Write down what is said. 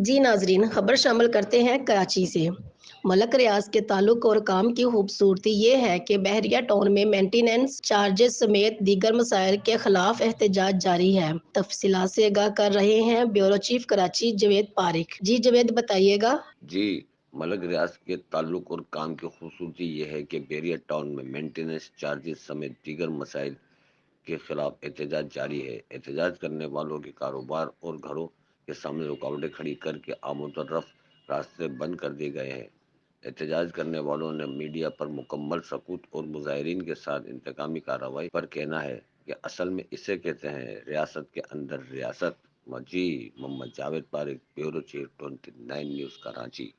جی ناظرین، خبر شامل کرتے ہیں کراچی سے۔ ملک ریاض کے تعلق اور کام کی خوبصورتی یہ ہے کہ بحریہ ٹاؤن میں مینٹیننس چارجز سمیت دیگر مسائل کے خلاف احتجاج جاری ہے۔ تفصیلات سے آگاہ کر رہے ہیں بیورو چیف کراچی جوید پاریک۔ جی جوید، بتائیے گا۔ جی، ملک ریاض کے تعلق اور کام کی خوبصورتی یہ ہے کہ بحریہ ٹاؤن میں مینٹیننس چارجز سمیت دیگر مسائل کے خلاف احتجاج جاری ہے۔ احتجاج کرنے والوں کے کاروبار اور گھروں کے سامنے رکاوٹیں کھڑی کر کے آمد و رفت راستے بند کر دیے گئے ہیں۔ احتجاج کرنے والوں نے میڈیا پر مکمل سکوت اور مظاہرین کے ساتھ انتقامی کارروائی پر کہنا ہے کہ اصل میں اسے کہتے ہیں ریاست کے اندر ریاست۔ جی، Muhammad Javed Pareek, bureau chief 29 news Karachi.